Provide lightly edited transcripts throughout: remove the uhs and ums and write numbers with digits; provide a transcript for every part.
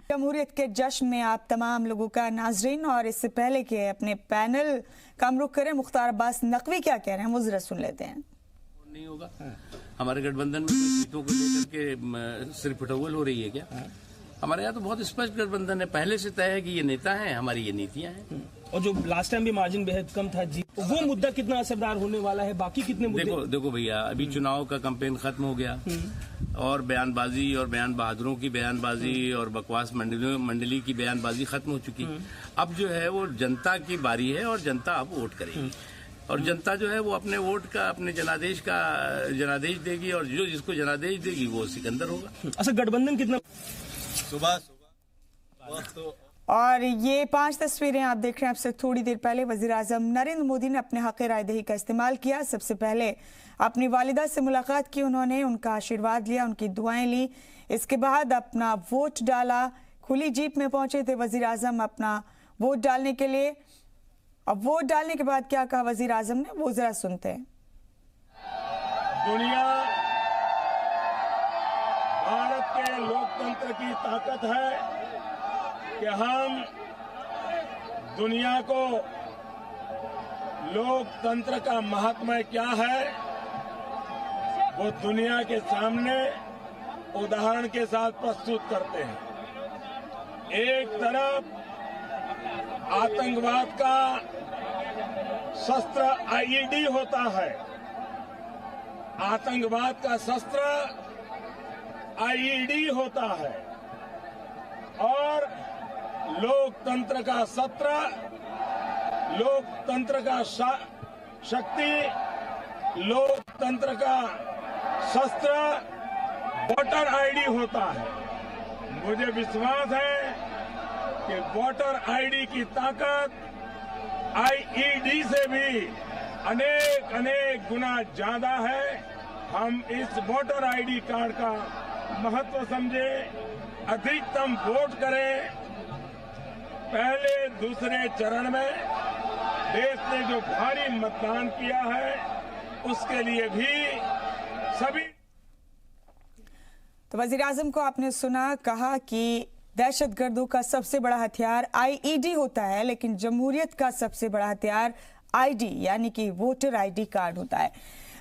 जमहूरियत के जश्न में आप तमाम लोगों का नाजरीन, और इससे पहले के अपने पैनल का रुख करें, मुख्तार अब्बास नकवी क्या कह रहे हैं वो जरा सुन लेते हैं। नहीं होगा हमारे गठबंधन में सीटों को लेकर के सिर्फ फटोल हो रही है क्या? हमारे यहाँ तो बहुत स्पष्ट गठबंधन है, पहले से तय है कि ये नेता हैं, हमारी ये नीतियां हैं। और जो लास्ट टाइम भी मार्जिन बेहद कम था जी, तो वो मुद्दा कितना असरदार होने वाला है, बाकी कितने मुद्दे? देखो भैया, अभी चुनाव का कैंपेन खत्म हो गया और बयानबाजी और बयान बहादुरों की बयानबाजी और बकवास मंडली की बयानबाजी खत्म हो चुकी। अब जो है वो जनता की बारी है और जनता अब वोट करेगी और जनता जो है वो अपने वोट का, अपने जनादेश देगी और जो जिसको जनादेश देगी वो सिकंदर होगा। अच्छा, गठबंधन कितना सुबह और ये 5 तस्वीरें आप देख रहे हैं। आपसे थोड़ी देर पहले वजीर आजम नरेंद्र मोदी ने अपने हक रायदही का इस्तेमाल किया। सबसे पहले अपनी वालिदा से मुलाकात की उन्होंने, उनका आशीर्वाद लिया, उनकी दुआएं ली। इसके बाद अपना वोट डाला। खुली जीप में पहुंचे थे वजीर आजम अपना वोट डालने के लिए। अब वोट डालने के बाद क्या कहा वजीर आजम ने, वो जरा सुनते हैं। दुनिया भारत के लोकतंत्र की ताकत है कि हम दुनिया को लोकतंत्र का महात्म्य क्या है वो दुनिया के सामने उदाहरण के साथ प्रस्तुत करते हैं। एक तरफ आतंकवाद का शस्त्र आईईडी होता है, आतंकवाद का शस्त्र आईईडी होता है और लोकतंत्र का शस्त्र, लोकतंत्र का शक्ति, लोकतंत्र का शस्त्र वोटर आईडी होता है। मुझे विश्वास है कि वोटर आईडी की ताकत आईईडी से भी अनेक गुना ज्यादा है। हम इस वोटर आईडी कार्ड का महत्व समझें, अधिकतम वोट करें। पहले दूसरे चरण में देश ने जो भारी मतदान किया है उसके लिए भी सभी। तो वजीर आजम को आपने सुना, कहा कि दहशतगर्दों का सबसे बड़ा हथियार आईईडी होता है, लेकिन जमहूरियत का सबसे बड़ा हथियार आईडी यानी कि वोटर आईडी कार्ड होता है।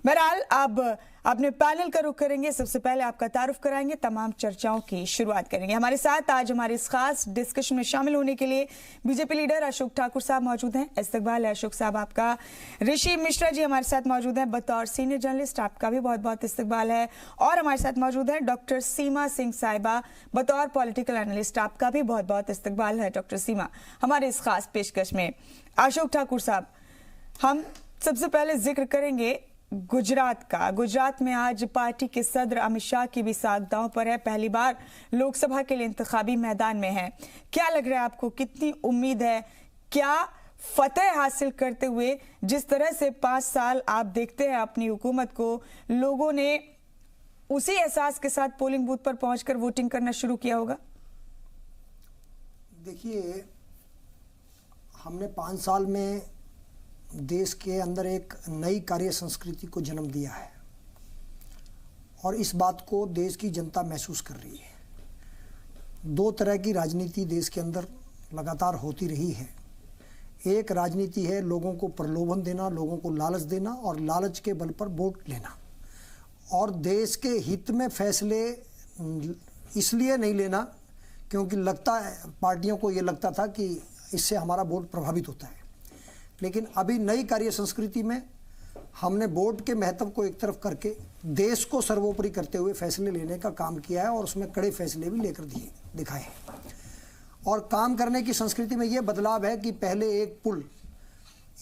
बहरहाल अब अपने पैनल का रुख करेंगे। सबसे पहले आपका तारुफ कराएंगे, तमाम चर्चाओं की शुरुआत करेंगे। हमारे साथ आज हमारे इस खास डिस्कशन में शामिल होने के लिए बीजेपी लीडर अशोक ठाकुर साहब मौजूद हैं। इस्तकबाल है अशोक साहब आपका। ऋषि मिश्रा जी हमारे साथ मौजूद हैं, बतौर सीनियर जर्नलिस्ट आपका भी बहुत बहुत इस्तकबाल है। और हमारे साथ मौजूद है डॉक्टर सीमा सिंह साहिबा, बतौर पॉलिटिकल एनालिस्ट आपका भी बहुत बहुत इस्तकबाल है डॉक्टर सीमा हमारे इस खास पेशकश में। अशोक ठाकुर साहब, हम सबसे पहले जिक्र करेंगे गुजरात का। गुजरात में आज पार्टी के सदर अमित शाह की भी साख दांव पर है। पहली बार लोकसभा के लिए इंतखाबी मैदान में है। क्या लग रहा है आपको, कितनी उम्मीद है? क्या फतेह हासिल करते हुए जिस तरह से 5 साल आप देखते हैं अपनी हुकूमत को, लोगों ने उसी एहसास के साथ पोलिंग बूथ पर पहुंचकर वोटिंग करना शुरू किया होगा? देखिए, हमने 5 साल में देश के अंदर एक नई कार्य संस्कृति को जन्म दिया है और इस बात को देश की जनता महसूस कर रही है। 2 तरह की राजनीति देश के अंदर लगातार होती रही है। एक राजनीति है लोगों को प्रलोभन देना, लोगों को लालच देना और लालच के बल पर वोट लेना, और देश के हित में फैसले इसलिए नहीं लेना क्योंकि लगता है, पार्टियों को ये लगता था कि इससे हमारा वोट प्रभावित होता है। लेकिन अभी नई कार्य संस्कृति में हमने वोट के महत्व को एक तरफ करके देश को सर्वोपरि करते हुए फैसले लेने का काम किया है और उसमें कड़े फैसले भी लेकर दिखाए हैं। और काम करने की संस्कृति में ये बदलाव है कि पहले एक पुल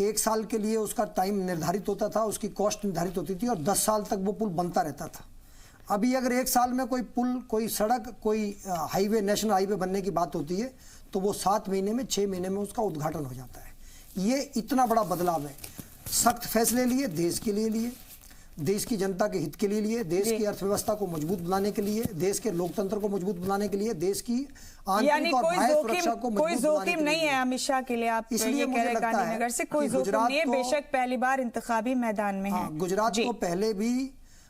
1 साल के लिए उसका टाइम निर्धारित होता था, उसकी कॉस्ट निर्धारित होती थी और 10 साल तक वो पुल बनता रहता था। अभी अगर 1 साल में कोई पुल, कोई सड़क, कोई हाईवे, नेशनल हाईवे बनने की बात होती है तो वो 7 महीने में, 6 महीने में उसका उद्घाटन हो जाता है। ये इतना बड़ा बदलाव है। सख्त फैसले लिए, देश के लिए, देश की जनता के हित के लिए, देश की अर्थव्यवस्था को मजबूत बनाने के लिए, देश के लोकतंत्र को मजबूत बनाने के लिए, देश की आंतरिक और बाह्य सुरक्षा को मजबूत बनाने के लिए। कोई जोखिम नहीं है अमित शाह के लिए, आप इसलिए कह रहे हैं गांधीनगर से कोई जोखिम नहीं है। बेशक पहली बार इंतखाबी मैदान में है। गुजरात को पहले भी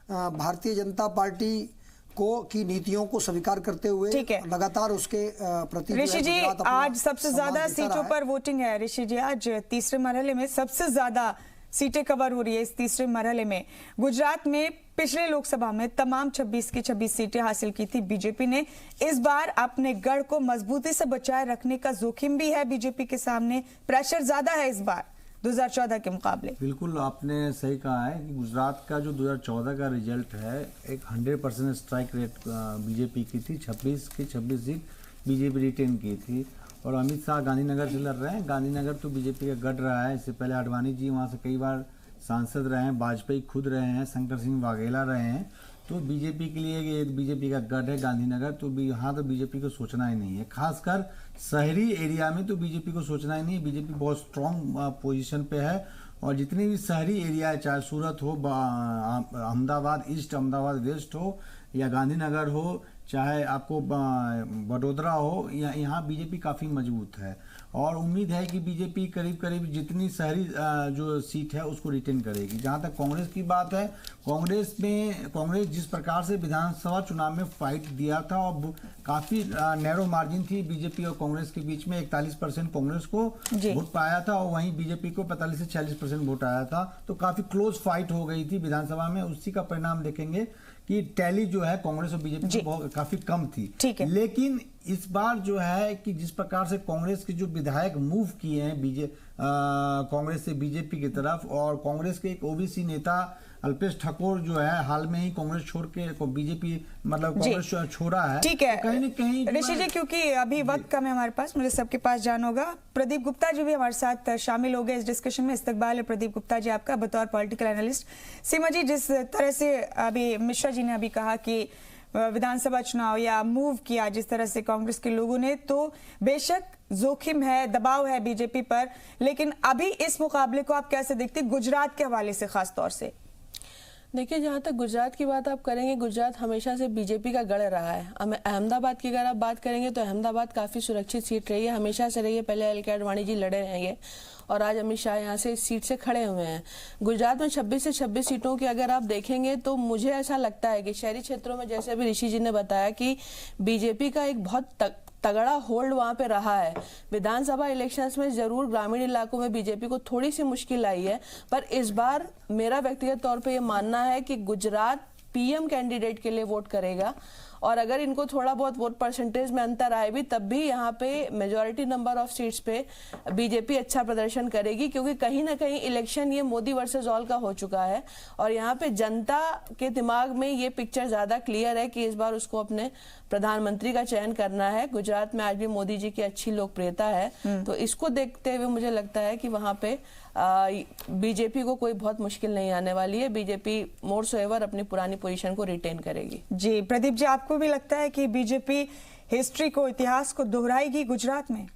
भारतीय जनता पार्टी की नीतियों को स्वीकार करते हुए ठीक है। लगातार उसके प्रति ऋषि जी, आज सबसे ज्यादा सीटों पर पर वोटिंग है। ऋषि जी, आज तीसरे मरहले में सबसे ज्यादा सीटें कवर हो रही है इस तीसरे मरहले में। गुजरात में पिछले लोकसभा में तमाम 26 की 26 सीटें हासिल की थी बीजेपी ने। इस बार अपने गढ़ को मजबूती से बचाए रखने का जोखिम भी है बीजेपी के सामने, प्रेशर ज्यादा है इस बार 2014 के मुकाबले। बिल्कुल आपने सही कहा है कि गुजरात का जो 2014 का रिजल्ट है, एक 100% स्ट्राइक रेट बीजेपी की थी। 26 की 26 सीट बीजेपी रिटेन की थी। और अमित शाह गांधीनगर से लड़ रहे हैं। गांधीनगर तो बीजेपी का गढ़ रहा है। इससे पहले आडवाणी जी वहाँ से कई बार सांसद रहे हैं, वाजपेयी खुद रहे हैं, शंकर सिंह वाघेला रहे हैं। तो बीजेपी के लिए ये बीजेपी का गढ़ है गांधीनगर। तो यहाँ तो बीजेपी को सोचना ही नहीं है, खासकर शहरी एरिया में तो बीजेपी को सोचना ही नहीं है। बीजेपी बहुत स्ट्रांग पोजीशन पे है। और जितनी भी शहरी एरिया है, चाहे सूरत हो, अहमदाबाद ईस्ट, अहमदाबाद वेस्ट हो, या गांधीनगर हो, चाहे आपको वडोदरा हो, यहाँ बीजेपी काफ़ी मजबूत है। और उम्मीद है कि बीजेपी करीब करीब जितनी शहरी जो सीट है उसको रिटेन करेगी। जहाँ तक कांग्रेस की बात है, कांग्रेस जिस प्रकार से विधानसभा चुनाव में फाइट दिया था और काफ़ी नैरो मार्जिन थी बीजेपी और कांग्रेस के बीच में, 41% कांग्रेस को वोट पाया था और वहीं बीजेपी को 45 से 46% वोट आया था। तो काफ़ी क्लोज फाइट हो गई थी विधानसभा में। उसी का परिणाम देखेंगे कि टैली जो है कांग्रेस और बीजेपी की काफी कम थी। लेकिन इस बार जो है कि जिस प्रकार से कांग्रेस के जो विधायक मूव किए हैं कांग्रेस से बीजेपी की तरफ, और कांग्रेस के एक ओबीसी नेता अल्पेश ठाकुर जो है हाल में ही कांग्रेस छोड़ के बीजेपी मतलब कांग्रेस छोड़ा है। ठीक है, कहीं न कहीं ऋषि जी, क्योंकि अभी वक्त कम है हमारे पास, मुझे सबके पास जाना होगा। प्रदीप गुप्ता जी भी हमारे साथ शामिल हो गए इस डिस्कशन में। इस्तकबाल है प्रदीप गुप्ता जी आपका बतौर पॉलिटिकल एनालिस्ट। सीमा जी, जिस तरह से अभी मिश्रा जी ने अभी कहा कि विधानसभा चुनाव या मूव किया जिस तरह से कांग्रेस के लोगों ने, तो बेशक जोखिम है, दबाव है बीजेपी पर, लेकिन अभी इस मुकाबले को आप कैसे देखते हैं गुजरात के हवाले से खास तौर से? देखिए, जहाँ तक गुजरात की बात आप करेंगे, गुजरात हमेशा से बीजेपी का गढ़ रहा है। अहमदाबाद की अगर आप बात करेंगे तो अहमदाबाद काफ़ी सुरक्षित सीट रही है, हमेशा से रही है। पहले एल के आडवाणी जी लड़े रहेंगे और आज अमित शाह यहाँ से इस सीट से खड़े हुए हैं। गुजरात में 26 से 26 सीटों की अगर आप देखेंगे तो मुझे ऐसा लगता है कि शहरी क्षेत्रों में, जैसे अभी ऋषि जी ने बताया, कि बीजेपी का एक बहुत तगड़ा होल्ड वहां पे रहा है। विधानसभा इलेक्शंस में जरूर ग्रामीण इलाकों में बीजेपी को थोड़ी सी मुश्किल आई है, पर इस बार मेरा व्यक्तिगत तौर पे ये मानना है कि गुजरात पीएम कैंडिडेट के लिए वोट करेगा। और अगर इनको थोड़ा बहुत वोट परसेंटेज में अंतर आए भी, तब भी यहाँ पे मेजॉरिटी नंबर ऑफ सीट्स पे बीजेपी अच्छा प्रदर्शन करेगी, क्योंकि कहीं ना कहीं इलेक्शन ये मोदी वर्सेस ऑल का हो चुका है और यहाँ पे जनता के दिमाग में ये पिक्चर ज्यादा क्लियर है कि इस बार उसको अपने प्रधानमंत्री का चयन करना है। गुजरात में आज भी मोदी जी की अच्छी लोकप्रियता है, तो इसको देखते हुए मुझे लगता है कि वहां पे बीजेपी को कोई बहुत मुश्किल नहीं आने वाली है। बीजेपी मोर सो एवर अपनी पुरानी पोजीशन को रिटेन करेगी। जी प्रदीप जी, आपको भी लगता है कि बीजेपी हिस्ट्री को, इतिहास को दोहराएगी गुजरात में?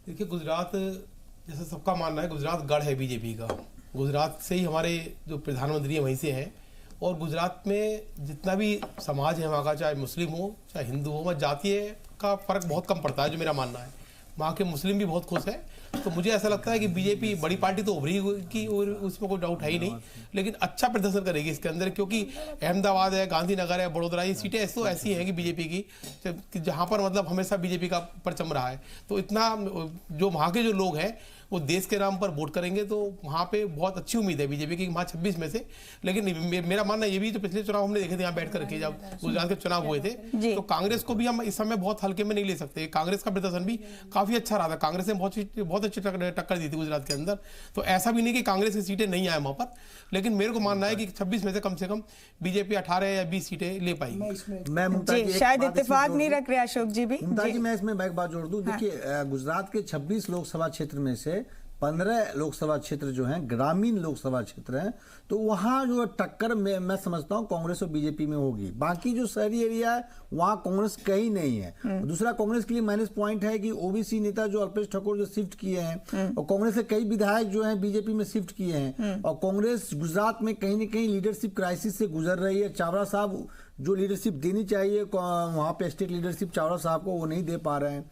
देखिए, गुजरात जैसे सबका मानना है, गुजरात गढ़ है बीजेपी का। गुजरात से ही हमारे जो प्रधानमंत्री है वहीं से हैं, और गुजरात में जितना भी समाज है वहाँ का, चाहे मुस्लिम हो चाहे हिंदू हो, वहाँ जातीय का फर्क बहुत कम पड़ता है, जो मेरा मानना है। वहाँ के मुस्लिम भी बहुत खुश है। तो मुझे ऐसा लगता है कि बीजेपी बड़ी पार्टी तो उभरी की, और उसमें कोई डाउट है ही नहीं, लेकिन अच्छा प्रदर्शन करेगी इसके अंदर, क्योंकि अहमदाबाद है, गांधीनगर है, बड़ोदरा, ये सीटें ऐसी हैं कि बीजेपी की जहाँ पर मतलब हमेशा बीजेपी का परचम रहा है। तो इतना जो वहाँ के जो लोग हैं वो देश के नाम पर वोट करेंगे, तो वहाँ पे बहुत अच्छी उम्मीद है बीजेपी की, वहाँ 26 में से। लेकिन मेरा मानना ये भी, जो पिछले चुनाव हमने देखे थे यहाँ बैठ कर, जब गुजरात के चुनाव हुए थे, तो कांग्रेस को भी हम इस समय बहुत हल्के में नहीं ले सकते। कांग्रेस का प्रदर्शन भी काफी अच्छा रहा था, कांग्रेस ने बहुत अच्छी टक्कर दी थी गुजरात के अंदर। तो ऐसा भी नहीं कि कांग्रेस की सीटें नहीं आए वहां पर, लेकिन मेरे को मानना है कि 26 में से कम बीजेपी 18 या 20 सीटें ले पाएगी। मैं शायद इत्तेफाक नहीं रख रहे अशोक जी भी। मैं इसमें एक बात जोड़ दूं। देखिए, गुजरात के 26 लोकसभा क्षेत्र में से 15 लोकसभा क्षेत्र जो हैं ग्रामीण लोकसभा क्षेत्र हैं, तो वहाँ जो टक्कर मैं समझता हूँ कांग्रेस और बीजेपी में होगी। बाकी जो शहरी एरिया है वहाँ कांग्रेस कहीं नहीं है। दूसरा, कांग्रेस के लिए माइनस पॉइंट है कि ओबीसी नेता जो अल्पेश ठाकुर जो शिफ्ट किए हैं, और कांग्रेस के कई विधायक जो हैं बीजेपी में शिफ्ट किए हैं, और कांग्रेस गुजरात में कहीं न कहीं लीडरशिप क्राइसिस से गुजर रही है। चावड़ा साहब जो लीडरशिप देनी चाहिए वहाँ पे स्टेट लीडरशिप चावड़ा साहब को, वो नहीं दे पा रहे हैं।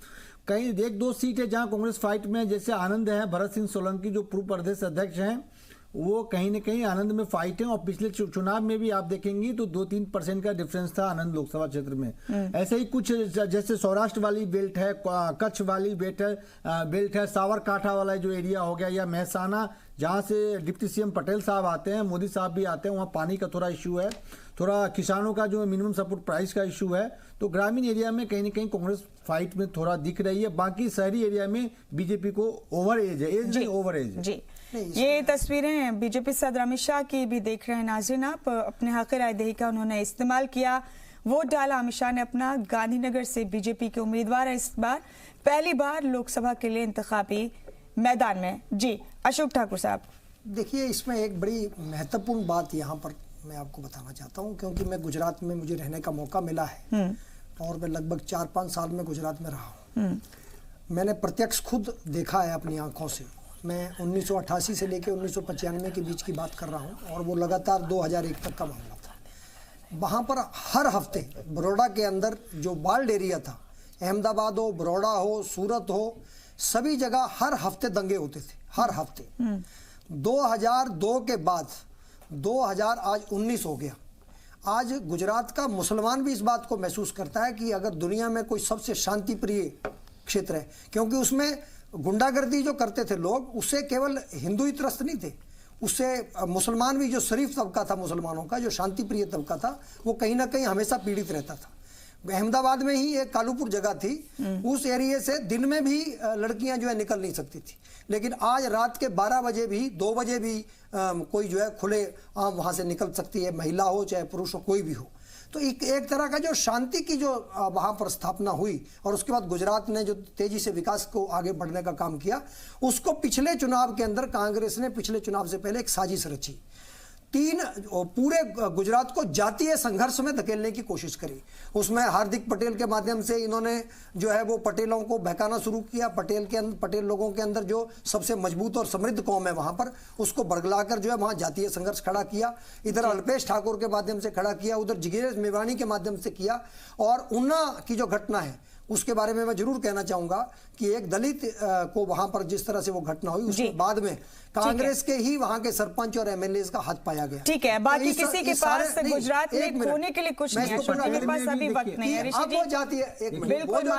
कहीं 1-2 सीट है जहां कांग्रेस फाइट में, जैसे आनंद है, भरत सिंह सोलंकी जो पूर्व प्रदेश अध्यक्ष हैं, वो कहीं ना कहीं आनंद में फाइट है। और पिछले चुनाव में भी आप देखेंगी तो 2-3% का डिफरेंस था आनंद लोकसभा क्षेत्र में। ऐसे ही कुछ जैसे सौराष्ट्र वाली बेल्ट है, कच्छ वाली बेल्ट है, सावरकांठा वाला जो एरिया हो गया, या महसाना जहाँ से डिप्टी सीएम पटेल साहब आते हैं, मोदी साहब भी आते हैं, वहाँ पानी का थोड़ा इशू है, थोड़ा किसानों का जो मिनिमम सपोर्ट प्राइस का इशू है। तो ग्रामीण एरिया में कहीं ना कहीं कांग्रेस फाइट में थोड़ा दिख रही है। बाकी शहरी एरिया में बीजेपी को ओवर एज है, एज नहीं ओवर एज है। जी, ये तस्वीरें बीजेपी सदर अमित शाह की भी देख रहे हैं नाज़रीन आप। अपने हक राय दही का उन्होंने इस्तेमाल किया, वोट डाला। अमित शाह ने अपना गांधीनगर से बीजेपी के उम्मीदवार है इस बार, पहली बार लोकसभा के लिए इंतखाबी मैदान में। जी अशोक ठाकुर साहब, देखिए इसमें एक बड़ी महत्वपूर्ण बात यहाँ पर मैं आपको बताना चाहता हूँ, क्योंकि मैं गुजरात में मुझे रहने का मौका मिला है और मैं लगभग 4-5 साल में गुजरात में रहा हूँ। मैंने प्रत्यक्ष खुद देखा है अपनी आंखों से। मैं 1988 से लेकर 1995 के बीच की बात कर रहा हूँ और वो लगातार 2001 तक का मामला था। वहाँ पर हर हफ्ते बड़ौदा के अंदर जो बाल्ड एरिया था, अहमदाबाद हो, बड़ौदा हो, सूरत हो, सभी जगह हर हफ्ते दंगे होते थे, हर हफ्ते। 2002 के बाद 2019 हो गया। आज गुजरात का मुसलमान भी इस बात को महसूस करता है कि अगर दुनिया में कोई सबसे शांति प्रिय क्षेत्र है, क्योंकि उसमें गुंडागर्दी जो करते थे लोग, उससे केवल हिंदू ही त्रस्त नहीं थे, उससे मुसलमान भी, जो शरीफ तबका था मुसलमानों का, जो शांति प्रिय तबका था, वो कहीं ना कहीं हमेशा पीड़ित रहता था। अहमदाबाद में ही एक कालूपुर जगह थी, उस एरिया से दिन में भी लड़कियां जो है निकल नहीं सकती थी, लेकिन आज रात के 12 बजे भी, 2 बजे भी कोई जो है खुले आम वहां से निकल सकती है, महिला हो चाहे पुरुष हो, कोई भी हो। तो एक तरह का जो शांति की जो वहां पर स्थापना हुई और उसके बाद गुजरात ने जो तेजी से विकास को आगे बढ़ने का काम किया, उसको पिछले चुनाव के अंदर कांग्रेस ने पिछले चुनाव से पहले एक साजिश रची। पूरे गुजरात को जातीय संघर्ष में धकेलने की कोशिश करी। उसमें हार्दिक पटेल के माध्यम से इन्होंने जो है वो पटेलों को बहकाना शुरू किया। पटेल लोगों के अंदर जो सबसे मजबूत और समृद्ध कौम है वहां पर, उसको बरगलाकर जो है वहां जातीय संघर्ष खड़ा किया। इधर अल्पेश ठाकुर के माध्यम से खड़ा किया, उधर जिग्नेश मेवानी के माध्यम से किया। और उन्ना की जो घटना है उसके बारे में मैं जरूर कहना चाहूंगा कि एक दलित को वहां पर जिस तरह से वो घटना हुई, उसके बाद में कांग्रेस के ही वहां के सरपंच और एमएलए का हाथ पाया गया। ठीक है, बाकी किसी के पास गुजरात में खोने के लिए कुछ नहीं है, के पास अभी वक्त नहीं है। बिल्कुल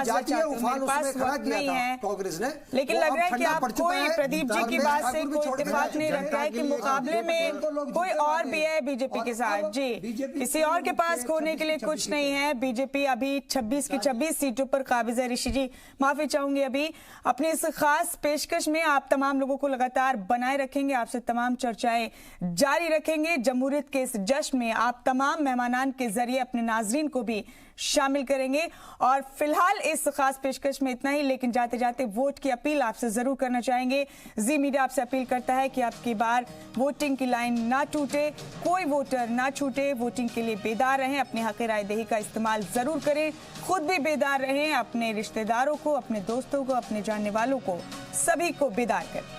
कांग्रेस ने, लेकिन लग रहा है कि आप कोई प्रदीप जी की बात से कोई इत्तेफाक नहीं रखता है कि मुकाबले में कोई और भी है बीजेपी के साथ। जी, किसी और के पास खोने के लिए कुछ नहीं है। बीजेपी अभी 26 की 26 सीटों पर काबिज है। ऋषि जी माफी चाहूंगी, अभी अपनी इस खास पेशकश में आप तमाम लोगों को लगातार बनाए रखेंगे, आपसे तमाम चर्चाएं जारी रखेंगे। जमहूरियत के इस जश्न में आप तमाम मेहमानान के जरिए अपने नाजरीन को भी शामिल करेंगे। और फिलहाल इस खास पेशकश में इतना ही, लेकिन जाते जाते वोट की अपील आपसे जरूर करना चाहेंगे। जी मीडिया आपसे अपील करता है कि आपकी बार वोटिंग की लाइन ना टूटे, कोई वोटर ना छूटे, वोटिंग के लिए बेदार रहें, अपने हक राय दही का इस्तेमाल जरूर करें, खुद भी बेदार रहें, अपने रिश्तेदारों को, अपने दोस्तों को, अपने जानने वालों को, सभी को बेदार करें।